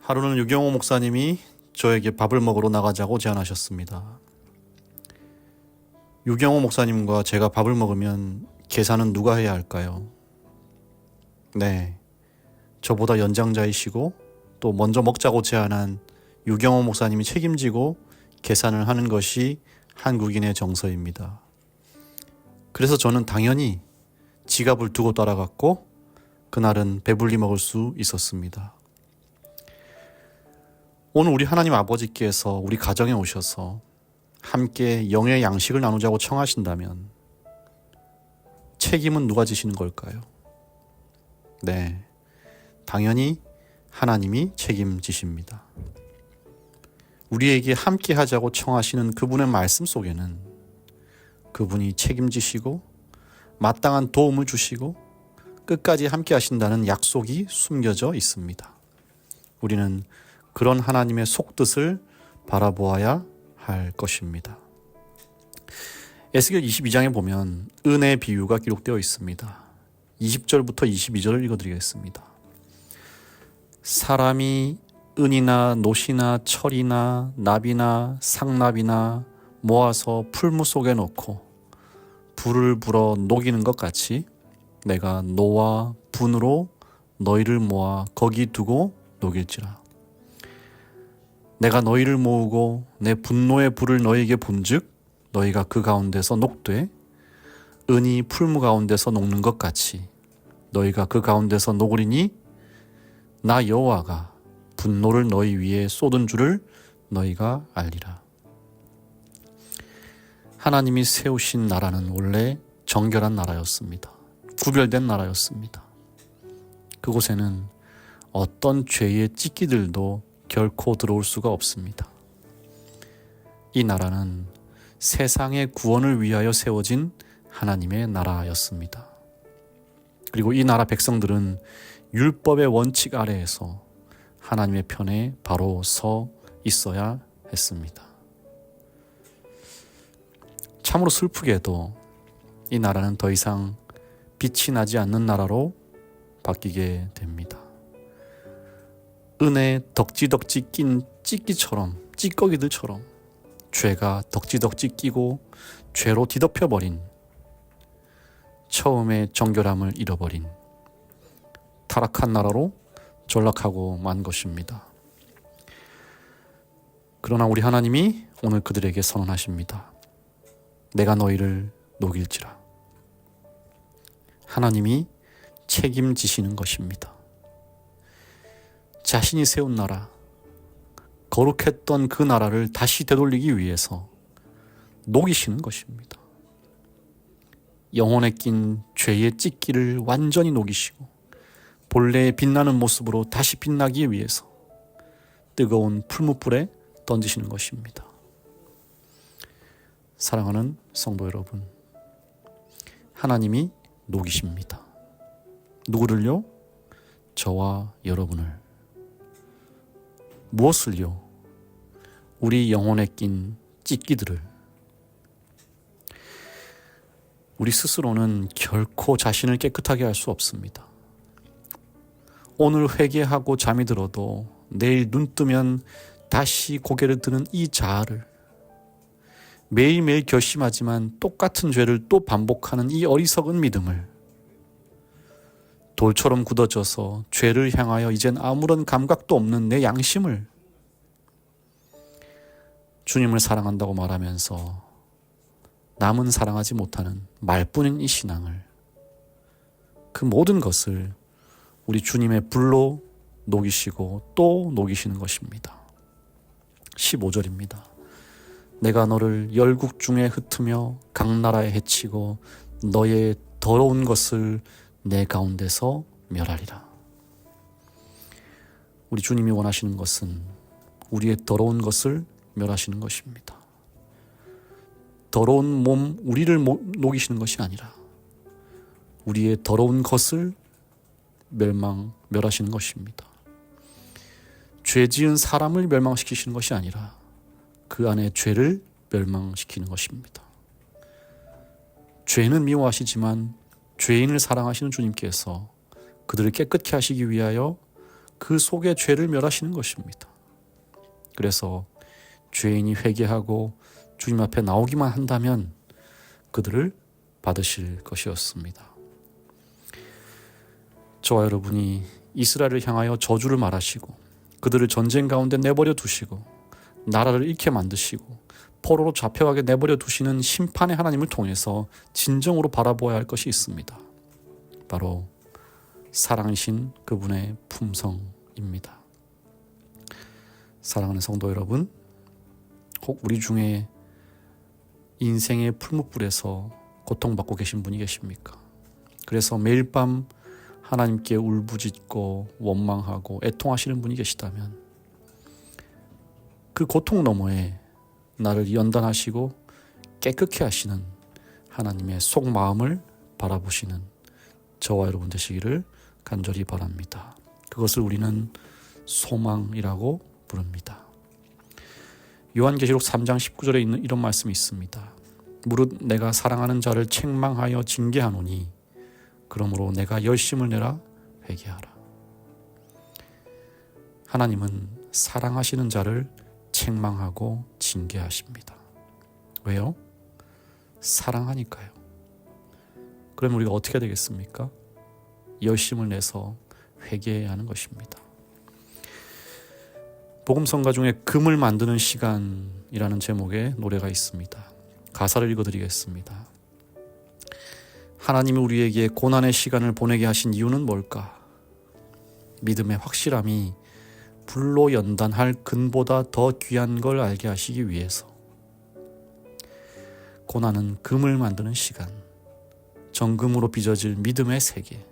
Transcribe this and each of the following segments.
하루는 유경호 목사님이 저에게 밥을 먹으러 나가자고 제안하셨습니다. 유경호 목사님과 제가 밥을 먹으면 계산은 누가 해야 할까요? 네, 저보다 연장자이시고 또 먼저 먹자고 제안한 유경호 목사님이 책임지고 계산을 하는 것이 한국인의 정서입니다. 그래서 저는 당연히 지갑을 두고 따라갔고 그날은 배불리 먹을 수 있었습니다. 오늘 우리 하나님 아버지께서 우리 가정에 오셔서 함께 영의 양식을 나누자고 청하신다면 책임은 누가 지시는 걸까요? 네, 당연히 하나님이 책임지십니다. 우리에게 함께 하자고 청하시는 그분의 말씀 속에는 그분이 책임지시고 마땅한 도움을 주시고 끝까지 함께 하신다는 약속이 숨겨져 있습니다. 우리는 그런 하나님의 속뜻을 바라보아야 할 것입니다. 에스겔 22장에 보면 은혜의 비유가 기록되어 있습니다. 20절부터 22절을 읽어드리겠습니다. 사람이 은이나 놋이나 철이나 납이나 상납이나 모아서 풀무 속에 넣고 불을 불어 녹이는 것 같이 내가 노와 분으로 너희를 모아 거기 두고 녹일지라. 내가 너희를 모으고 내 분노의 불을 너희에게 본즉 너희가 그 가운데서 녹되 은이 풀무 가운데서 녹는 것 같이 너희가 그 가운데서 녹으리니 나 여호와가 분노를 너희 위에 쏟은 줄을 너희가 알리라. 하나님이 세우신 나라는 원래 정결한 나라였습니다. 구별된 나라였습니다. 그곳에는 어떤 죄의 찌끼들도 결코 들어올 수가 없습니다. 이 나라는 세상의 구원을 위하여 세워진 하나님의 나라였습니다. 그리고 이 나라 백성들은 율법의 원칙 아래에서 하나님의 편에 바로 서 있어야 했습니다. 참으로 슬프게도 이 나라는 더 이상 빛이 나지 않는 나라로 바뀌게 됩니다. 은에 덕지덕지 낀 찌끼처럼, 찌꺼기들처럼 죄가 덕지덕지 끼고 죄로 뒤덮여버린, 처음의 정결함을 잃어버린 타락한 나라로 전락하고 만 것입니다. 그러나 우리 하나님이 오늘 그들에게 선언하십니다. 내가 너희를 녹일지라. 하나님이 책임지시는 것입니다. 자신이 세운 나라, 거룩했던 그 나라를 다시 되돌리기 위해서 녹이시는 것입니다. 영혼에 낀 죄의 찌끼를 완전히 녹이시고 본래의 빛나는 모습으로 다시 빛나기 위해서 뜨거운 풀무불에 던지시는 것입니다. 사랑하는 성도 여러분, 하나님이 녹이십니다. 누구를요? 저와 여러분을. 무엇을요? 우리 영혼에 낀 찌끼들을. 우리 스스로는 결코 자신을 깨끗하게 할 수 없습니다. 오늘 회개하고 잠이 들어도 내일 눈 뜨면 다시 고개를 드는 이 자아를, 매일매일 결심하지만 똑같은 죄를 또 반복하는 이 어리석은 믿음을, 돌처럼 굳어져서 죄를 향하여 이젠 아무런 감각도 없는 내 양심을, 주님을 사랑한다고 말하면서 남은 사랑하지 못하는 말뿐인 이 신앙을, 그 모든 것을 우리 주님의 불로 녹이시고 또 녹이시는 것입니다. 15절입니다. 내가 너를 열국 중에 흩으며 각 나라에 해치고 너의 더러운 것을 내 가운데서 멸하리라. 우리 주님이 원하시는 것은 우리의 더러운 것을 멸하시는 것입니다. 더러운 몸, 우리를 녹이시는 것이 아니라 우리의 더러운 것을 멸하시는 것입니다. 죄 지은 사람을 멸망시키시는 것이 아니라 그 안에 죄를 멸망시키는 것입니다. 죄는 미워하시지만 죄인을 사랑하시는 주님께서 그들을 깨끗게 하시기 위하여 그 속에 죄를 멸하시는 것입니다. 그래서 죄인이 회개하고 주님 앞에 나오기만 한다면 그들을 받으실 것이었습니다. 저와 여러분이 이스라엘을 향하여 저주를 말하시고 그들을 전쟁 가운데 내버려 두시고 나라를 잃게 만드시고 포로로 잡혀가게 내버려 두시는 심판의 하나님을 통해서 진정으로 바라보아야 할 것이 있습니다. 바로 사랑이신 그분의 품성입니다. 사랑하는 성도 여러분, 혹 우리 중에 인생의 풀무불에서 고통받고 계신 분이 계십니까? 그래서 매일 밤 하나님께 울부짖고 원망하고 애통하시는 분이 계시다면 그 고통 너머에 나를 연단하시고 깨끗게 하시는 하나님의 속마음을 바라보시는 저와 여러분 되시기를 간절히 바랍니다. 그것을 우리는 소망이라고 부릅니다. 요한계시록 3장 19절에 있는 이런 말씀이 있습니다. 무릇 내가 사랑하는 자를 책망하여 징계하노니 그러므로 내가 열심을 내라 회개하라. 하나님은 사랑하시는 자를 책망하고 징계하십니다. 왜요? 사랑하니까요. 그럼 우리가 어떻게 되겠습니까? 열심을 내서 회개해야 하는 것입니다. 복음성가 중에 금을 만드는 시간이라는 제목의 노래가 있습니다. 가사를 읽어드리겠습니다. 하나님이 우리에게 고난의 시간을 보내게 하신 이유는 뭘까? 믿음의 확실함이 불로 연단할 금보다 더 귀한 걸 알게 하시기 위해서. 고난은 금을 만드는 시간, 정금으로 빚어질 믿음의 세계,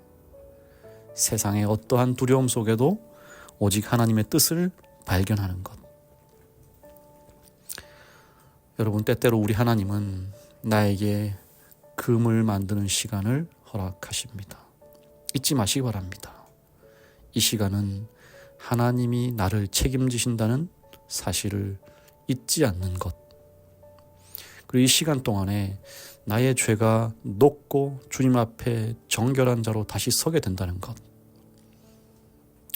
세상의 어떠한 두려움 속에도 오직 하나님의 뜻을 발견하는 것. 여러분, 때때로 우리 하나님은 나에게 금을 만드는 시간을 허락하십니다. 잊지 마시기 바랍니다. 이 시간은 하나님이 나를 책임지신다는 사실을 잊지 않는 것. 그리고 이 시간 동안에 나의 죄가 녹고 주님 앞에 정결한 자로 다시 서게 된다는 것.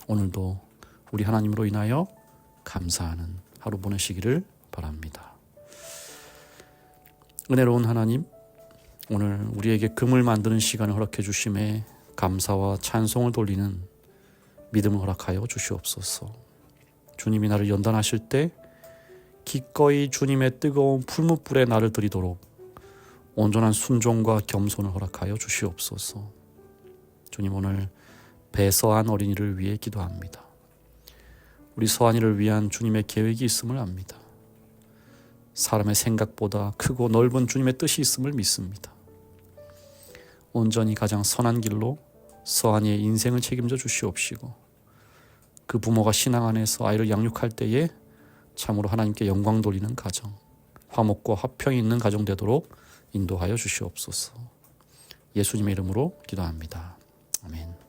오늘도 우리 하나님으로 인하여 감사하는 하루 보내시기를 바랍니다. 은혜로운 하나님, 오늘 우리에게 금을 만드는 시간을 허락해 주심에 감사와 찬송을 돌리는 믿음을 허락하여 주시옵소서. 주님이 나를 연단하실 때 기꺼이 주님의 뜨거운 풀무불에 나를 들이도록 온전한 순종과 겸손을 허락하여 주시옵소서. 주님, 오늘 배서한 어린이를 위해 기도합니다. 우리 서한이를 위한 주님의 계획이 있음을 압니다. 사람의 생각보다 크고 넓은 주님의 뜻이 있음을 믿습니다. 온전히 가장 선한 길로 서한이의 인생을 책임져 주시옵시고 그 부모가 신앙 안에서 아이를 양육할 때에 참으로 하나님께 영광 돌리는 가정, 화목과 화평이 있는 가정 되도록 인도하여 주시옵소서. 예수님의 이름으로 기도합니다. 아멘.